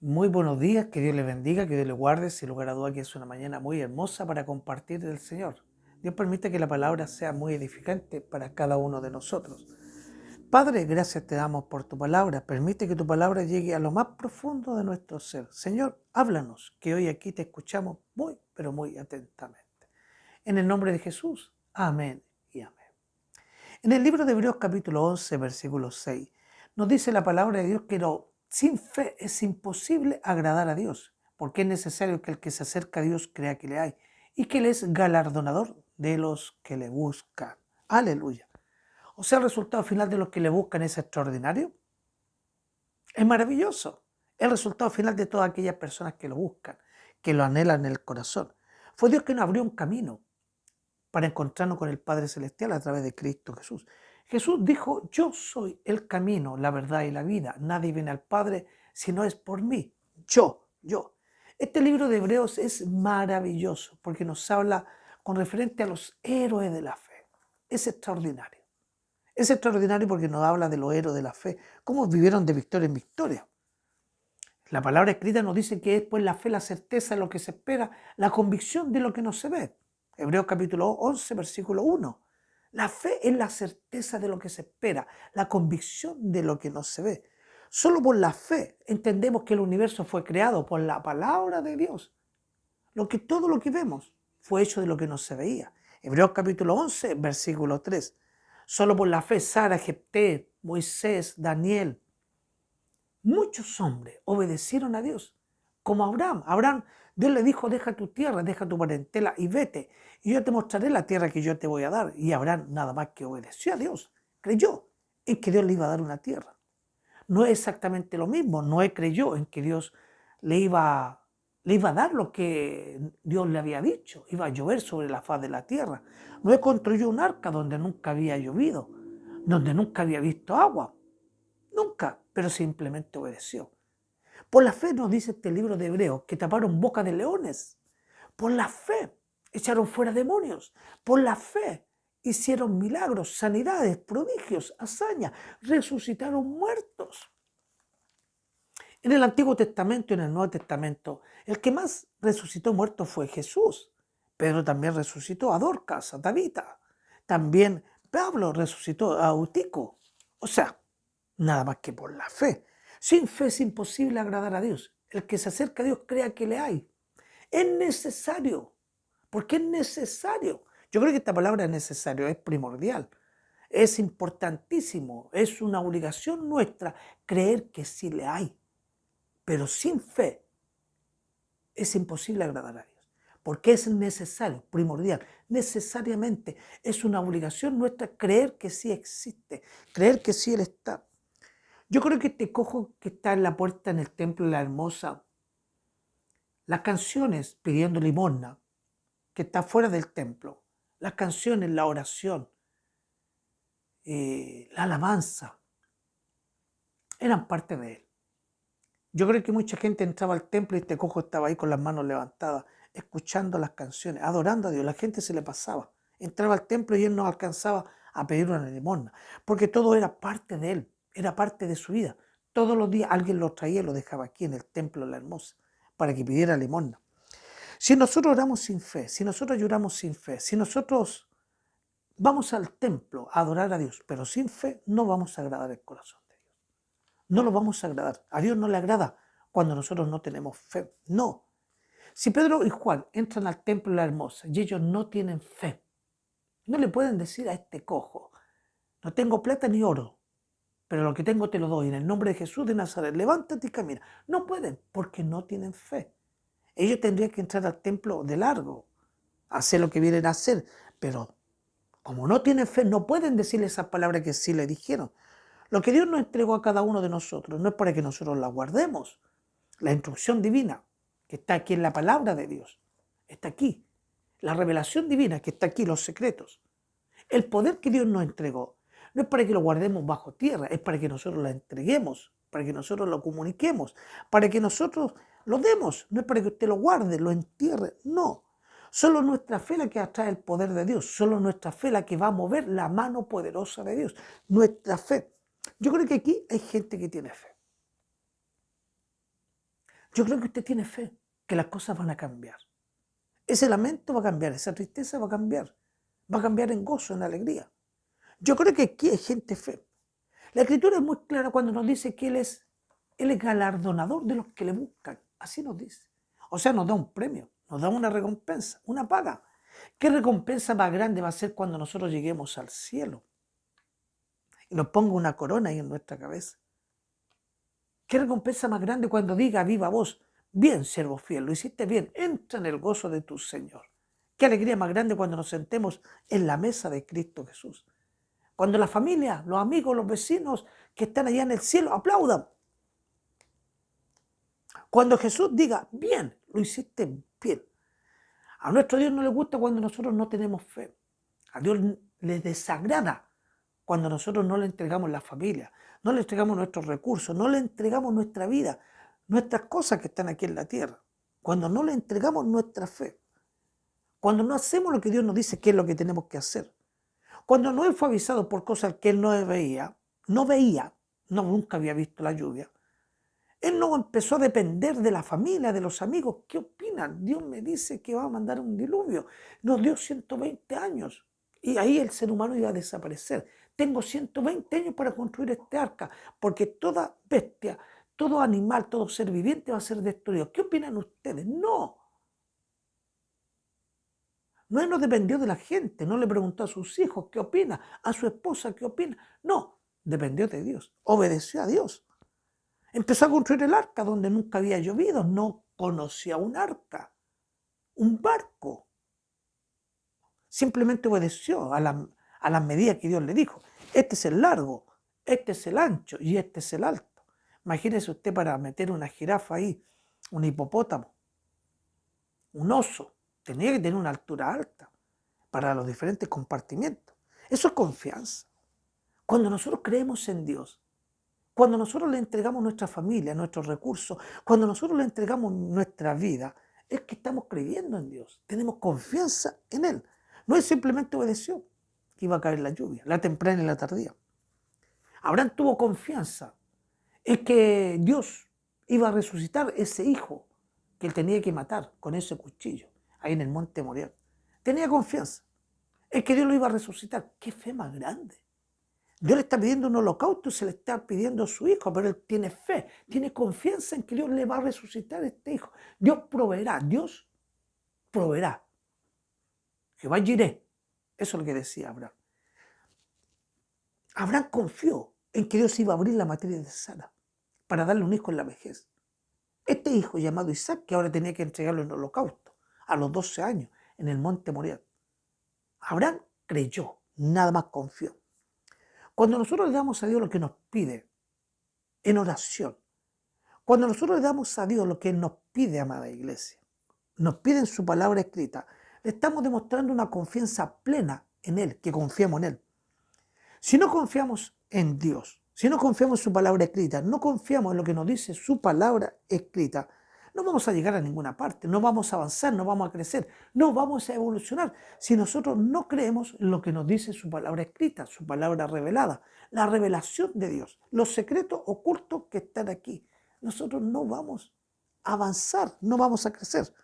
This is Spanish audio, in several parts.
Muy buenos días, que Dios le bendiga, que Dios le guarde, sin lugar a duda que es una mañana muy hermosa para compartir del Señor. Dios permite que la palabra sea muy edificante para cada uno de nosotros. Padre, gracias te damos por tu palabra. Permite que tu palabra llegue a lo más profundo de nuestro ser. Señor, háblanos, que hoy aquí te escuchamos muy, pero muy atentamente. En el nombre de Jesús, amén y amén. En el libro de Hebreos capítulo 11, versículo 6, nos dice la palabra de Dios que sin fe es imposible agradar a Dios, porque es necesario que el que se acerca a Dios crea que le hay y que Él es galardonador de los que le buscan. Aleluya. O sea, el resultado final de los que le buscan es extraordinario. Es maravilloso. El resultado final de todas aquellas personas que lo buscan, que lo anhelan en el corazón. Fue Dios que nos abrió un camino para encontrarnos con el Padre Celestial a través de Cristo Jesús. Jesús dijo, yo soy el camino, la verdad y la vida. Nadie viene al Padre si no es por mí. Yo. Este libro de Hebreos es maravilloso porque nos habla con referente a los héroes de la fe. Es extraordinario. Es extraordinario porque nos habla de los héroes de la fe, cómo vivieron de victoria en victoria. La palabra escrita nos dice que es pues la fe, la certeza de lo que se espera, la convicción de lo que no se ve. Hebreos capítulo 11, versículo 1. La fe es la certeza de lo que se espera, la convicción de lo que no se ve. Solo por la fe entendemos que el universo fue creado por la palabra de Dios. Todo lo que vemos fue hecho de lo que no se veía. Hebreos capítulo 11, versículo 3. Solo por la fe Sara, Jepté, Moisés, Daniel, muchos hombres obedecieron a Dios, como Abraham. Abraham, Dios le dijo, deja tu tierra, deja tu parentela y vete, y yo te mostraré la tierra que yo te voy a dar. Y Abraham nada más que obedeció a Dios, creyó en que Dios le iba a dar una tierra. No es exactamente lo mismo, Noé creyó en que Dios le iba a dar lo que Dios le había dicho, iba a llover sobre la faz de la tierra. Noé construyó un arca donde nunca había llovido, donde nunca había visto agua. Nunca, pero simplemente obedeció. Por la fe nos dice este libro de Hebreos que taparon boca de leones. Por la fe echaron fuera demonios. Por la fe hicieron milagros, sanidades, prodigios, hazañas. Resucitaron muertos. En el Antiguo Testamento y en el Nuevo Testamento, el que más resucitó muertos fue Jesús. Pedro también resucitó a Dorcas, a Tabita. También Pablo resucitó a Eutico. O sea, nada más que por la fe. Sin fe es imposible agradar a Dios. El que se acerca a Dios crea que le hay. Es necesario. Porque es necesario. Yo creo que esta palabra es necesario, es primordial. Es importantísimo. Es una obligación nuestra creer que sí le hay. Pero sin fe es imposible agradar a Dios. Porque es necesario, primordial, necesariamente es una obligación nuestra creer que sí existe, creer que sí Él está. Yo creo que este cojo que está en la puerta en el templo de la hermosa, las canciones pidiendo limosna, que está fuera del templo, las canciones, la oración, la alabanza, eran parte de él. Yo creo que mucha gente entraba al templo y este cojo estaba ahí con las manos levantadas, escuchando las canciones, adorando a Dios. La gente se le pasaba. Entraba al templo y él no alcanzaba a pedir una limosna, porque todo era parte de él, era parte de su vida. Todos los días alguien lo traía y lo dejaba aquí en el templo de la hermosa para que pidiera limosna. Si nosotros oramos sin fe, si nosotros lloramos sin fe, si nosotros vamos al templo a adorar a Dios, pero sin fe, no vamos a agradar el corazón de Dios. No lo vamos a agradar. A Dios no le agrada cuando nosotros no tenemos fe. No. Si Pedro y Juan entran al templo de la hermosa y ellos no tienen fe, no le pueden decir a este cojo, no tengo plata ni oro, pero lo que tengo te lo doy en el nombre de Jesús de Nazaret, levántate y camina. No pueden porque no tienen fe. Ellos tendrían que entrar al templo de largo, hacer lo que vienen a hacer, pero como no tienen fe, no pueden decirle esas palabras que sí le dijeron. Lo que Dios nos entregó a cada uno de nosotros no es para que nosotros la guardemos. La instrucción divina que está aquí en la palabra de Dios, está aquí. La revelación divina que está aquí, los secretos. El poder que Dios nos entregó no es para que lo guardemos bajo tierra, es para que nosotros lo entreguemos, para que nosotros lo comuniquemos, para que nosotros lo demos. No es para que usted lo guarde, lo entierre, no. Solo nuestra fe la que atrae el poder de Dios, solo nuestra fe la que va a mover la mano poderosa de Dios, nuestra fe. Yo creo que aquí hay gente que tiene fe. Yo creo que usted tiene fe, que las cosas van a cambiar. Ese lamento va a cambiar, esa tristeza va a cambiar en gozo, en alegría. Yo creo que aquí hay gente fe. La Escritura es muy clara cuando nos dice que Él es galardonador de los que le buscan. Así nos dice. O sea, nos da un premio, nos da una recompensa, una paga. ¿Qué recompensa más grande va a ser cuando nosotros lleguemos al cielo y nos ponga una corona ahí en nuestra cabeza? ¿Qué recompensa más grande cuando diga a viva voz, bien, siervo fiel, lo hiciste bien, entra en el gozo de tu Señor? Qué alegría más grande cuando nos sentemos en la mesa de Cristo Jesús. Cuando la familia, los amigos, los vecinos que están allá en el cielo aplaudan. Cuando Jesús diga, bien, lo hiciste bien. A nuestro Dios no le gusta cuando nosotros no tenemos fe. A Dios le desagrada cuando nosotros no le entregamos la familia, no le entregamos nuestros recursos, no le entregamos nuestra vida, nuestras cosas que están aquí en la tierra. Cuando no le entregamos nuestra fe. Cuando no hacemos lo que Dios nos dice que es lo que tenemos que hacer. Cuando Noé fue avisado por cosas que él no veía, nunca había visto la lluvia. Él no empezó a depender de la familia, de los amigos. ¿Qué opinan? Dios me dice que va a mandar un diluvio. Nos dio 120 años y ahí el ser humano iba a desaparecer. Tengo 120 años para construir este arca, porque toda bestia, todo animal, todo ser viviente va a ser destruido. ¿Qué opinan ustedes? No. Noé no dependió de la gente, no le preguntó a sus hijos qué opina, a su esposa qué opina. No, dependió de Dios, obedeció a Dios. Empezó a construir el arca donde nunca había llovido, no conocía un arca, un barco. Simplemente obedeció a las medidas que Dios le dijo. Este es el largo, este es el ancho y este es el alto. Imagínese usted para meter una jirafa ahí, un hipopótamo, un oso. Tenía que tener una altura alta para los diferentes compartimientos. Eso es confianza. Cuando nosotros creemos en Dios, cuando nosotros le entregamos nuestra familia, nuestros recursos, cuando nosotros le entregamos nuestra vida, es que estamos creyendo en Dios. Tenemos confianza en Él. No es simplemente obedeció que iba a caer la lluvia, la temprana y la tardía. Abraham tuvo confianza en que Dios iba a resucitar ese hijo que él tenía que matar con ese cuchillo, ahí en el monte Moriah. Tenía confianza en que Dios lo iba a resucitar. ¡Qué fe más grande! Dios le está pidiendo un holocausto y se le está pidiendo a su hijo, pero él tiene fe, tiene confianza en que Dios le va a resucitar a este hijo. Dios proveerá. Jehová Jireh. Eso es lo que decía Abraham. Abraham confió en que Dios iba a abrir la materia de Sara para darle un hijo en la vejez. Este hijo llamado Isaac, que ahora tenía que entregarlo en holocausto, a los 12 años, en el monte Moriah. Abraham creyó, nada más confió. Cuando nosotros le damos a Dios lo que nos pide en oración, cuando nosotros le damos a Dios lo que Él nos pide, amada iglesia, nos pide en su palabra escrita, le estamos demostrando una confianza plena en Él, que confiamos en Él. Si no confiamos en Dios, si no confiamos en su palabra escrita, no confiamos en lo que nos dice su palabra escrita, no vamos a llegar a ninguna parte, no vamos a avanzar, no vamos a crecer, no vamos a evolucionar si nosotros no creemos en lo que nos dice su palabra escrita, su palabra revelada, la revelación de Dios, los secretos ocultos que están aquí. Nosotros no vamos a avanzar, no vamos a crecer.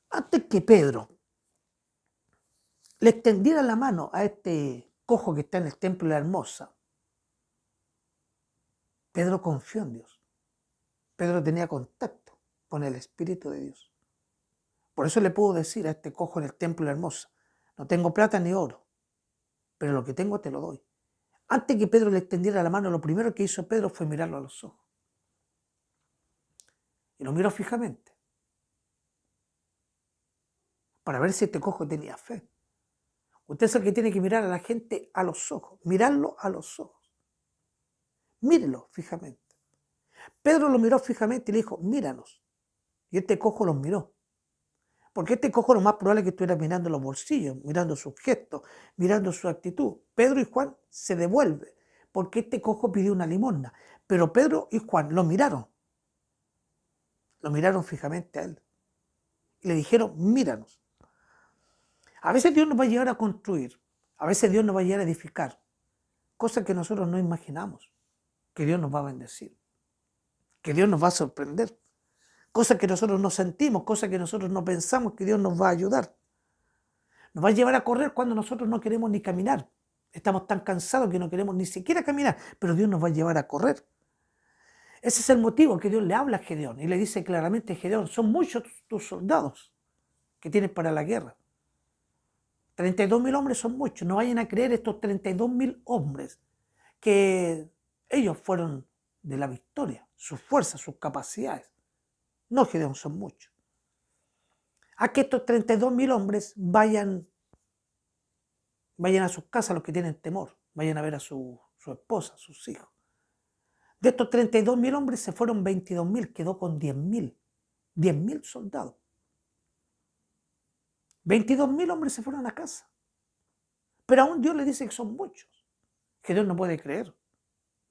Antes que Pedro le extendiera la mano a este cojo que está en el templo de la Hermosa, Pedro confió en Dios. Pedro tenía contacto con el Espíritu de Dios. Por eso le puedo decir a este cojo en el templo de la Hermosa, no tengo plata ni oro, pero lo que tengo te lo doy. Antes que Pedro le extendiera la mano, lo primero que hizo Pedro fue mirarlo a los ojos. Y lo miró fijamente para ver si este cojo tenía fe. Usted es el que tiene que mirar a la gente a los ojos, mirarlo a los ojos. Mírelo fijamente. Pedro lo miró fijamente y le dijo, míranos. Y este cojo los miró. Porque este cojo lo más probable es que estuviera mirando los bolsillos, mirando sus gestos, mirando su actitud. Pedro y Juan se devuelven, porque este cojo pidió una limosna. Pero Pedro y Juan lo miraron fijamente a él. Y le dijeron, míranos. A veces Dios nos va a llegar a construir, a veces Dios nos va a llegar a edificar, cosas que nosotros no imaginamos, que Dios nos va a bendecir. que Dios nos va a sorprender. Cosas que nosotros no sentimos, cosas que nosotros no pensamos que Dios nos va a ayudar. Nos va a llevar a correr cuando nosotros no queremos ni caminar. Estamos tan cansados que no queremos ni siquiera caminar, pero Dios nos va a llevar a correr. Ese es el motivo que Dios le habla a Gedeón y le dice claramente: Gedeón, son muchos tus soldados que tienes para la guerra. 32.000 hombres son muchos. No vayan a creer estos 32.000 hombres que ellos fueron de la victoria, sus fuerzas, sus capacidades. No, Gedeón, son muchos. A que estos 32.000 hombres vayan a sus casas los que tienen temor, vayan a ver a su esposa, a sus hijos. De estos 32.000 hombres se fueron 22.000, quedó con 10.000. 10.000 soldados. 22.000 hombres se fueron a casa. Pero aún Dios le dice que son muchos. Gedeón no puede creer.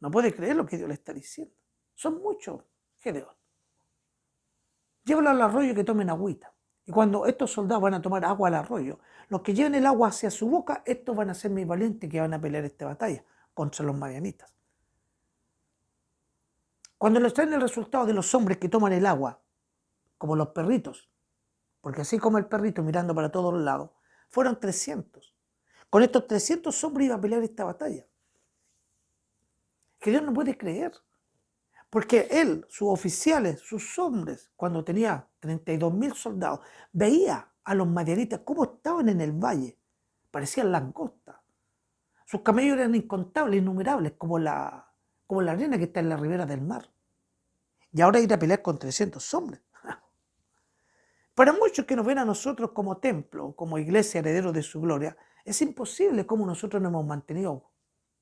No puede creer lo que Dios le está diciendo. Son muchos, Gedeón. Llévalo al arroyo y que tomen agüita. Y cuando estos soldados van a tomar agua al arroyo, los que lleven el agua hacia su boca, estos van a ser mis valientes que van a pelear esta batalla contra los madianitas. Cuando les traen el resultado de los hombres que toman el agua, como los perritos, porque así como el perrito mirando para todos lados, fueron 300. Con estos 300 hombres iba a pelear esta batalla. Gedeón no puede creer, porque él, sus oficiales, sus hombres, cuando tenía 32.000 soldados, veía a los madianitas cómo estaban en el valle, parecían langostas. Sus camellos eran incontables, innumerables, como la arena que está en la ribera del mar. Y ahora ir a pelear con 300 hombres. Para muchos que nos ven a nosotros como templo, como iglesia herederos de su gloria, es imposible cómo nosotros nos hemos mantenido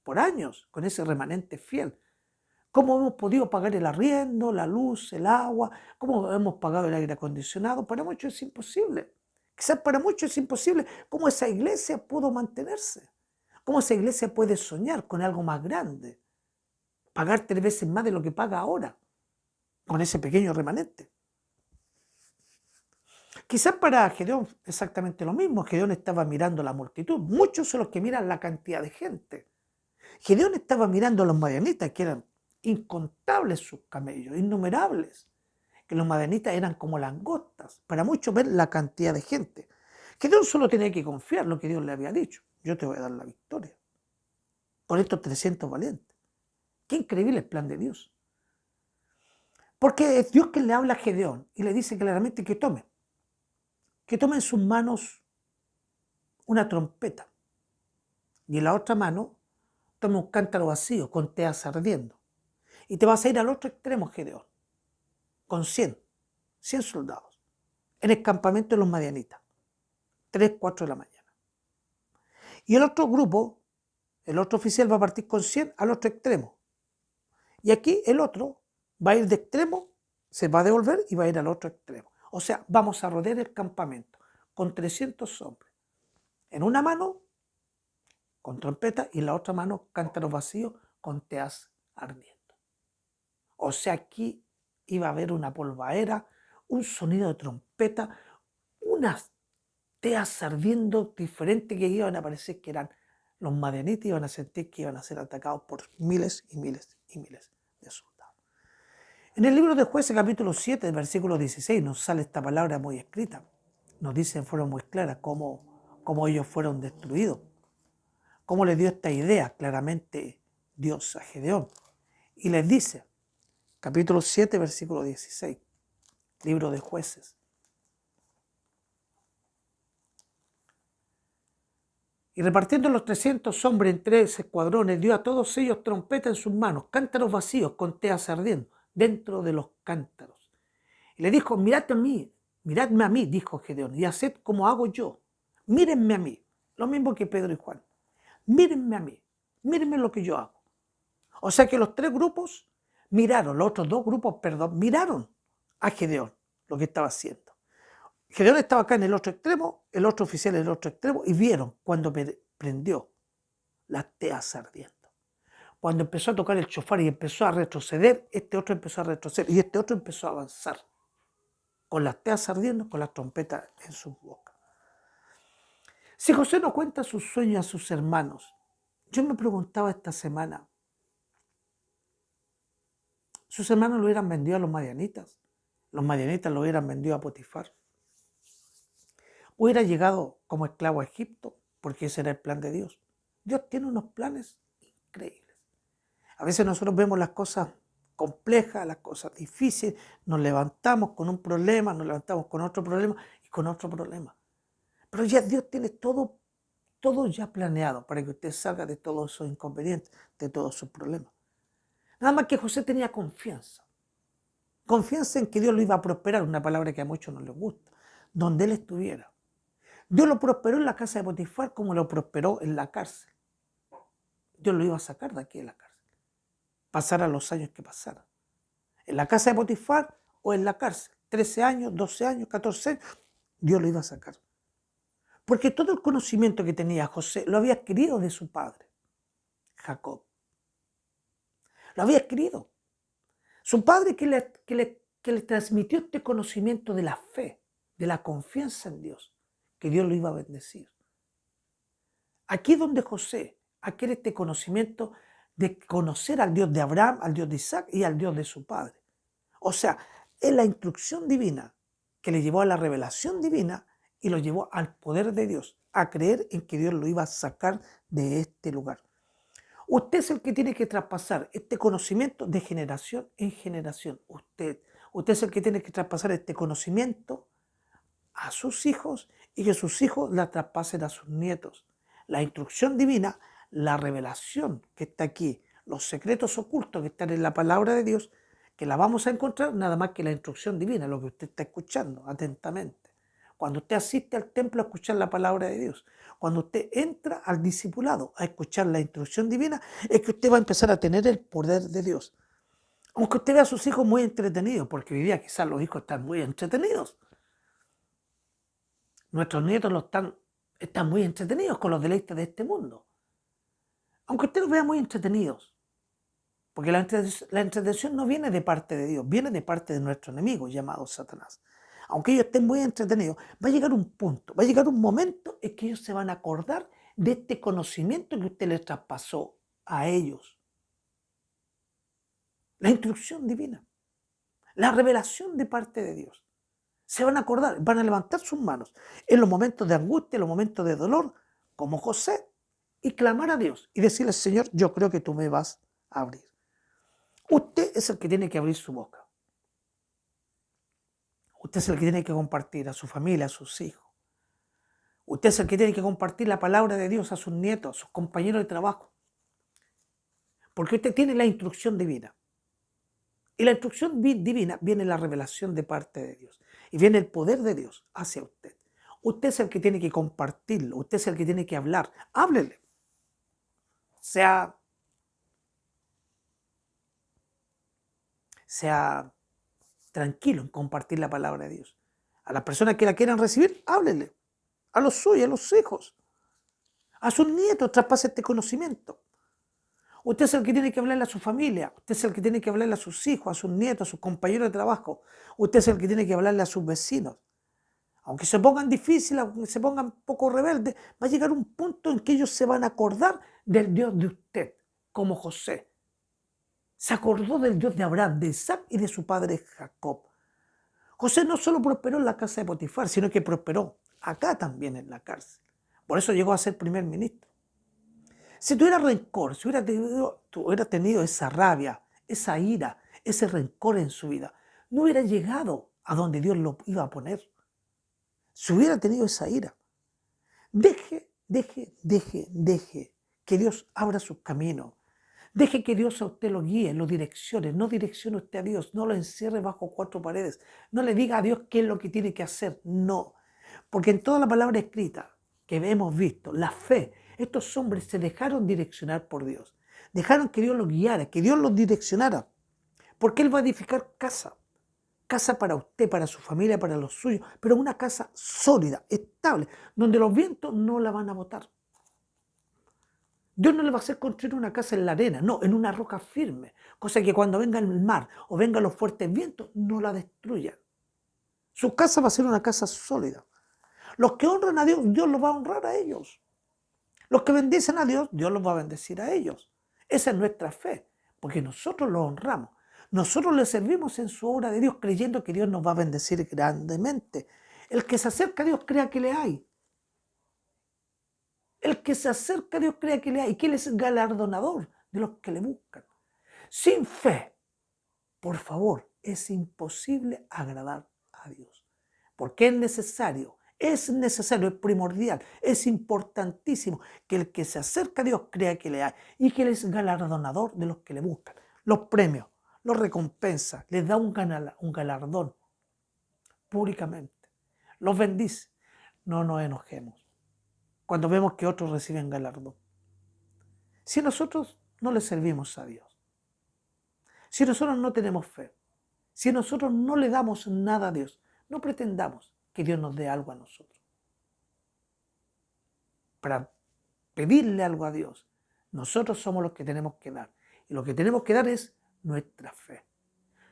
por años con ese remanente fiel. Cómo hemos podido pagar el arriendo, la luz, el agua, cómo hemos pagado el aire acondicionado. Para muchos es imposible. Quizás para muchos es imposible cómo esa iglesia pudo mantenerse. Cómo esa iglesia puede soñar con algo más grande. Pagar 3 veces más de lo que paga ahora con ese pequeño remanente. Quizás para Gedeón exactamente lo mismo. Gedeón estaba mirando la multitud. Muchos son los que miran la cantidad de gente. Gedeón estaba mirando a los madianitas, que eran incontables sus camellos, innumerables. Que los madianitas eran como langostas. Para muchos ver la cantidad de gente. Gedeón solo tenía que confiar en lo que Dios le había dicho. Yo te voy a dar la victoria. Con estos 300 valientes. Qué increíble el plan de Dios. Porque es Dios quien le habla a Gedeón y le dice claramente que tome en sus manos una trompeta y en la otra mano tome un cántaro vacío con teas ardiendo. Y te vas a ir al otro extremo, Gedeón, con 100 soldados, en el campamento de los madianitas, 3, 4 de la mañana. Y el otro grupo, el otro oficial va a partir con 100 al otro extremo. Y aquí el otro va a ir de extremo, se va a devolver y va a ir al otro extremo. O sea, vamos a rodear el campamento con 300 hombres. En una mano, con trompeta, y en la otra mano, cántaros vacíos con teas ardiendo. O sea, aquí iba a haber una polvaera, un sonido de trompeta, unas teas ardiendo diferentes que iban a parecer que eran los madianitas, iban a sentir que iban a ser atacados por miles y miles y miles de soldados. En el libro de Jueces, capítulo 7, versículo 16, nos sale esta palabra muy escrita. Nos dice en forma muy clara cómo ellos fueron destruidos. Cómo le dio esta idea claramente Dios a Gedeón. Y les dice, capítulo 7, versículo 16, libro de Jueces. Y repartiendo los 300 hombres en 3 escuadrones, dio a todos ellos trompeta en sus manos, cántaros vacíos con teas ardiendo dentro de los cántaros. Y le dijo, miradme a mí, dijo Gedeón, y haced como hago yo. Mírenme a mí, lo mismo que Pedro y Juan. Mírenme a mí, mírenme lo que yo hago. O sea que los 3 grupos miraron, los otros 2 grupos, miraron a Gedeón lo que estaba haciendo. Gedeón estaba acá en el otro extremo, el otro oficial en el otro extremo, y vieron cuando prendió las teas ardiendo. Cuando empezó a tocar el shofar y empezó a retroceder, este otro empezó a retroceder y este otro empezó a avanzar, con las teas ardiendo, con las trompetas en sus bocas. Si José no cuenta sus sueños a sus hermanos, yo me preguntaba esta semana, Sus hermanos lo hubieran vendido a los madianitas. Los madianitas lo hubieran vendido a Potifar. Hubiera llegado como esclavo a Egipto, porque ese era el plan de Dios. Dios tiene unos planes increíbles. A veces nosotros vemos las cosas complejas, las cosas difíciles, nos levantamos con un problema, nos levantamos con otro problema y con otro problema. Pero ya Dios tiene todo ya planeado para que usted salga de todos esos inconvenientes, de todos sus problemas. Nada más que José tenía confianza. Confianza en que Dios lo iba a prosperar, una palabra que a muchos no les gusta, donde él estuviera. Dios lo prosperó en la casa de Potifar como lo prosperó en la cárcel. Dios lo iba a sacar de aquí de la cárcel. Pasara los años que pasara. En la casa de Potifar o en la cárcel. 13 años, 12 años, 14 años. Dios lo iba a sacar. Porque todo el conocimiento que tenía José lo había adquirido de su padre, Jacob. Lo había adquirido. Su padre que le transmitió este conocimiento de la fe, de la confianza en Dios, que Dios lo iba a bendecir. Aquí es donde José adquiere este conocimiento de conocer al Dios de Abraham, al Dios de Isaac y al Dios de su padre. O sea, es la instrucción divina que le llevó a la revelación divina y lo llevó al poder de Dios, a creer en que Dios lo iba a sacar de este lugar. Usted es el que tiene que traspasar este conocimiento de generación en generación. Usted es el que tiene que traspasar este conocimiento a sus hijos y que sus hijos la traspasen a sus nietos. La instrucción divina, la revelación que está aquí, los secretos ocultos que están en la palabra de Dios, que la vamos a encontrar nada más que la instrucción divina, lo que usted está escuchando atentamente. Cuando usted asiste al templo a escuchar la palabra de Dios, cuando usted entra al discipulado a escuchar la instrucción divina, es que usted va a empezar a tener el poder de Dios. Aunque usted vea a sus hijos muy entretenidos, porque hoy día quizás los hijos están muy entretenidos. Nuestros nietos están muy entretenidos con los deleites de este mundo. Aunque usted los vea muy entretenidos, porque la entretención no viene de parte de Dios, viene de parte de nuestro enemigo llamado Satanás. Aunque ellos estén muy entretenidos, va a llegar un punto, va a llegar un momento en que ellos se van a acordar de este conocimiento que usted les traspasó a ellos. La instrucción divina, la revelación de parte de Dios. Se van a acordar, van a levantar sus manos en los momentos de angustia, en los momentos de dolor, como José, y clamar a Dios y decirle: Señor, yo creo que tú me vas a abrir. Usted es el que tiene que abrir su boca. Usted es el que tiene que compartir a su familia, a sus hijos. Usted es el que tiene que compartir la palabra de Dios a sus nietos, a sus compañeros de trabajo. Porque usted tiene la instrucción divina. Y la instrucción divina viene la revelación de parte de Dios. Y viene el poder de Dios hacia usted. Usted es el que tiene que compartirlo. Usted es el que tiene que hablar. Háblele. Sea tranquilo en compartir la palabra de Dios. A las personas que la quieran recibir, háblele. A los suyos, a los hijos. A sus nietos, traspase este conocimiento. Usted es el que tiene que hablarle a su familia. Usted es el que tiene que hablarle a sus hijos, a sus nietos, a sus compañeros de trabajo. Usted es el que tiene que hablarle a sus vecinos. Aunque se pongan difíciles, aunque se pongan poco rebeldes, va a llegar un punto en que ellos se van a acordar del Dios de usted, como José. Se acordó del Dios de Abraham, de Isaac y de su padre Jacob. José no solo prosperó en la casa de Potifar, sino que prosperó acá también en la cárcel. Por eso llegó a ser primer ministro. Si tuviera rencor, si hubiera tenido esa rabia, esa ira, ese rencor en su vida, no hubiera llegado a donde Dios lo iba a poner. Si hubiera tenido esa ira, deje que Dios abra sus caminos. Deje que Dios a usted lo guíe, lo direccione. No direccione usted a Dios, no lo encierre bajo cuatro paredes. No le diga a Dios qué es lo que tiene que hacer. No, porque en toda la palabra escrita que hemos visto, la fe, estos hombres se dejaron direccionar por Dios. Dejaron que Dios los guiara, que Dios los direccionara. Porque Él va a edificar casa. Casa para usted, para su familia, para los suyos, pero una casa sólida, estable, donde los vientos no la van a botar. Dios no le va a hacer construir una casa en la arena, no, en una roca firme, cosa que cuando venga el mar o vengan los fuertes vientos no la destruyan. Su casa va a ser una casa sólida. Los que honran a Dios, Dios los va a honrar a ellos. Los que bendicen a Dios, Dios los va a bendecir a ellos. Esa es nuestra fe, porque nosotros lo honramos. Nosotros le servimos en su obra de Dios creyendo que Dios nos va a bendecir grandemente. El que se acerca a Dios crea que le hay. El que se acerca a Dios crea que le hay y que Él es galardonador de los que le buscan. Sin fe, por favor, es imposible agradar a Dios. Porque es necesario, es primordial, es importantísimo que el que se acerca a Dios crea que le hay y que Él es galardonador de los que le buscan. Los premios, los recompensa, les da un galardón públicamente. Los bendice. No nos enojemos cuando vemos que otros reciben galardón. Si nosotros no le servimos a Dios, si nosotros no tenemos fe, si nosotros no le damos nada a Dios, no pretendamos que Dios nos dé algo a nosotros. Para pedirle algo a Dios, nosotros somos los que tenemos que dar. Y lo que tenemos que dar es nuestra fe.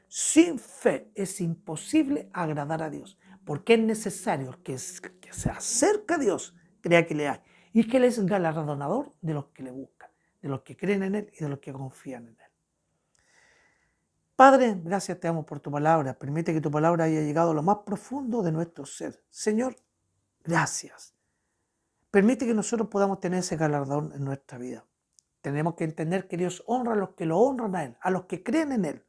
Sin fe es imposible agradar a Dios, porque es necesario que se acerque a Dios, crea que le hay, y que Él es galardonador de los que le buscan, de los que creen en Él y de los que confían en Él. Padre, gracias te damos por tu palabra. Permite que tu palabra haya llegado a lo más profundo de nuestro ser. Señor, gracias. Permite que nosotros podamos tener ese galardón en nuestra vida. Tenemos que entender que Dios honra a los que lo honran a Él, a los que creen en Él.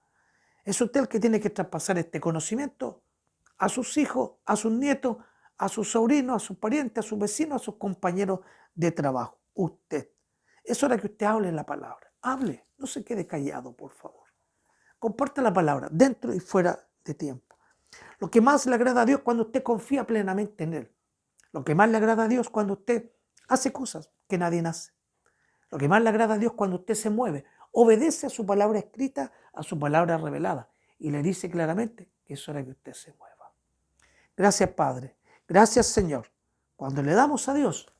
Es usted el que tiene que traspasar este conocimiento a sus hijos, a sus nietos, a sus sobrinos, a sus parientes, a sus vecinos, a sus compañeros de trabajo. Usted. Es hora que usted hable la palabra. Hable, no se quede callado, por favor. Comparte la palabra dentro y fuera de tiempo. Lo que más le agrada a Dios cuando usted confía plenamente en Él. Lo que más le agrada a Dios cuando usted hace cosas que nadie hace. Lo que más le agrada a Dios cuando usted se mueve, obedece a su palabra escrita, a su palabra revelada y le dice claramente que es hora que usted se mueva. Gracias, Padre. Gracias, Señor. Cuando le damos a Dios,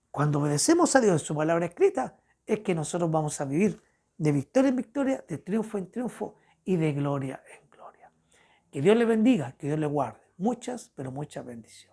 cuando obedecemos a Dios en su palabra escrita, es que nosotros vamos a vivir de victoria en victoria, de triunfo en triunfo y de gloria en gloria. Que Dios le bendiga, que Dios le guarde. Muchas, pero muchas bendiciones.